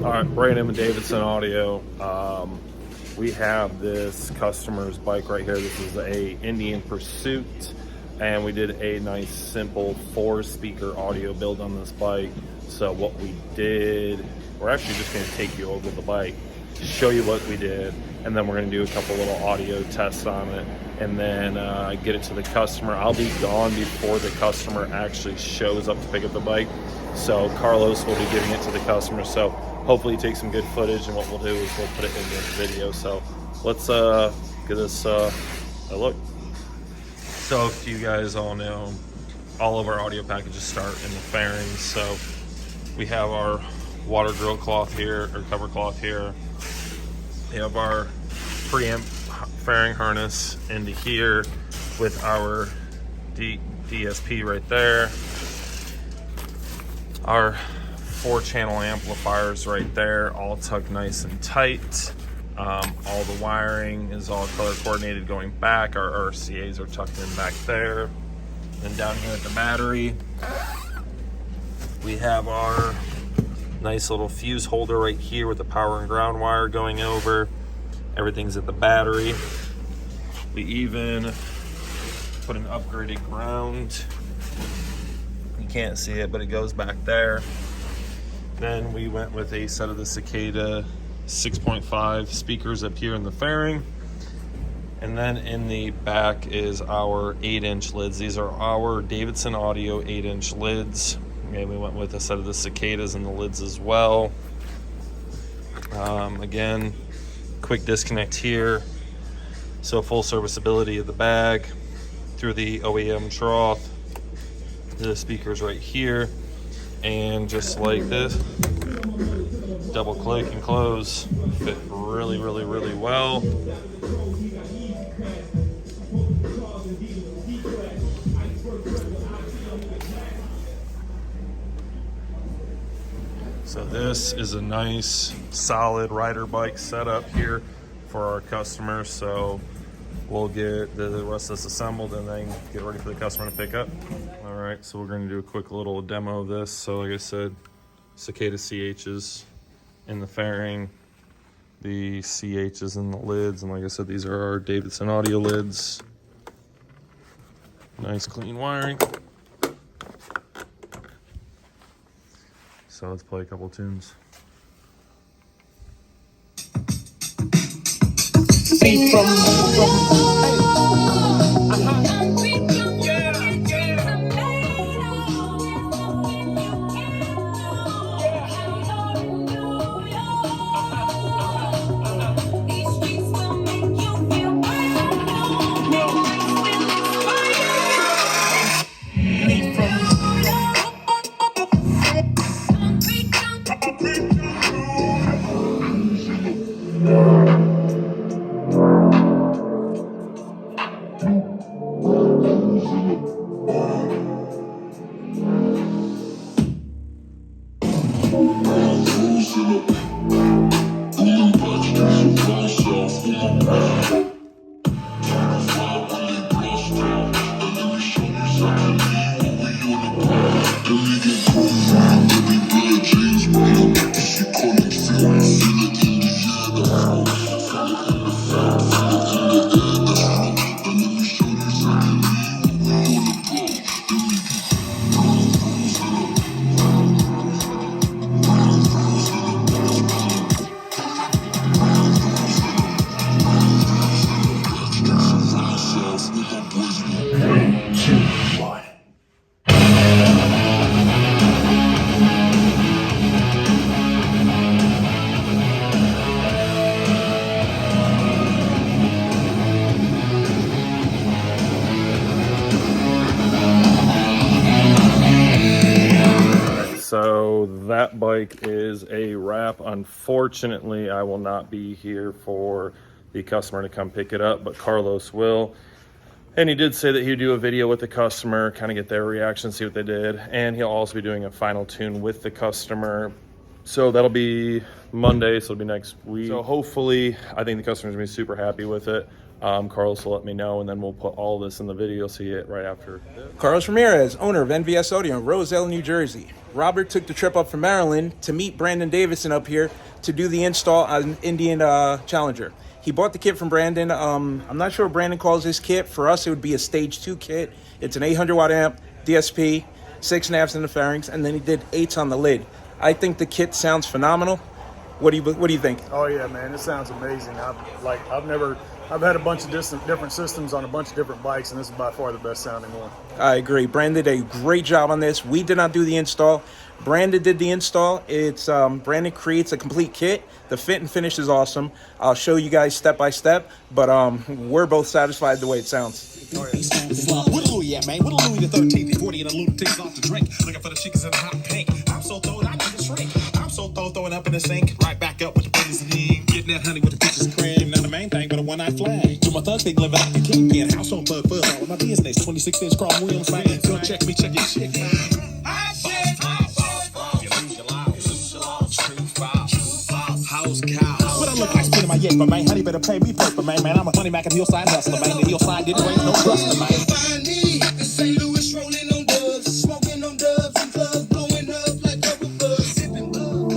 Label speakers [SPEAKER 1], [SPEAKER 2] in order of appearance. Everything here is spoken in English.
[SPEAKER 1] All right, Brandon with Davidson Audio. We have this customer's bike right here. This is a Indian Pursuit, and we did a nice simple 4-speaker audio build on this bike. So what we did, we're actually just going to take you over the bike, show you what we did, and then we're going to do a couple little audio tests on it, and then get it to the customer. I'll be gone before the customer actually shows up to pick up the bike, so Carlos will be giving it to the customer. So hopefully take some good footage, and what we'll do is we'll put it in the video. So let's give this a look. So if you guys all know, all of our audio packages start in the fairings. So we have our water grill cloth here, or cover cloth here. We have our preamp fairing harness into here with our DSP right there. Our 4-channel amplifiers right there, all tucked nice and tight. All the wiring is all color coordinated going back. Our RCAs are tucked in back there. Then down here at the battery, we have our nice little fuse holder right here with the power and ground wire going over. Everything's at the battery. We even put an upgraded ground. You can't see it, but it goes back there. Then we went with a set of the Cicada 6.5 speakers up here in the fairing. And then in the back is our 8-inch lids. These are our Davidson Audio 8-inch lids. Okay, we went with a set of the Cicadas in the lids as well. Again, quick disconnect here. So full serviceability of the bag through the OEM trough. The speakers right here. And just like this, double click and close. Fit really, really, really well. So this is a nice, solid rider bike setup here for our customers. So we'll get the rest of this assembled and then get ready for the customer to pick up. All right, so we're going to do a quick little demo of this. So like I said, Cicada CHs in the fairing, the CHs in the lids, and like I said, these are our Davidson Audio lids. Nice clean wiring. So let's play a couple tunes. So that bike is a wrap. Unfortunately, I will not be here for the customer to come pick it up, but Carlos will. And he did say that he'd do a video with the customer, kind of get their reaction, see what they did. And he'll also be doing a final tune with the customer. So that'll be Monday, so it'll be next week. So hopefully, I think the customer's gonna be super happy with it. Carlos will let me know, and then we'll put all this in the video, so you get right after this.
[SPEAKER 2] Carlos Ramirez, owner of NVS Audio in Roselle, New Jersey. Robert took the trip up from Maryland to meet Brandon Davidson up here to do the install on Indian Challenger. He bought the kit from Brandon. I'm not sure what Brandon calls this kit. For us, it would be a stage 2 kit. It's an 800 watt amp, DSP, 6 naps in the pharynx, and then he did 8s on the lid. I think the kit sounds phenomenal. What do you think?
[SPEAKER 3] Oh yeah, man, it sounds amazing. I've had a bunch of different systems on a bunch of different bikes, and this is by far the best sounding one.
[SPEAKER 2] I agree. Brandon did a great job on this. We did not do the install. Brandon did the install. It's Brandon creates a complete kit. The fit and finish is awesome. I'll show you guys step by step, but we're both satisfied the way it sounds.
[SPEAKER 3] Oh, yeah.
[SPEAKER 4] What a Louis at, man? What a Louis the 13th, 40 and a lunatic's off the drink. Looking for the chickens in the hot pink. I'm so throwed, I need to shrink. I'm so throwing up in the sink. Right back up with the business and in. Getting that honey with the bitches and cream. Not the main thing, but a one-night flag. Do my thugs think living like the kingpin. Household bug fuzz all of my business. 26-inch chrome wheels, man. Don't check me, check your shit, man. You lose your life. True files. House cow. What I look like spinning my yak, but man, honey better pay me first, but man, I'm a honey mac and hillside hustler, man. The hillside didn't raise no trust, man.
[SPEAKER 5] Find me in St. Louis, rolling on dubs, smoking on dubs and clubs, blowing up like rubber bugs, sipping bug.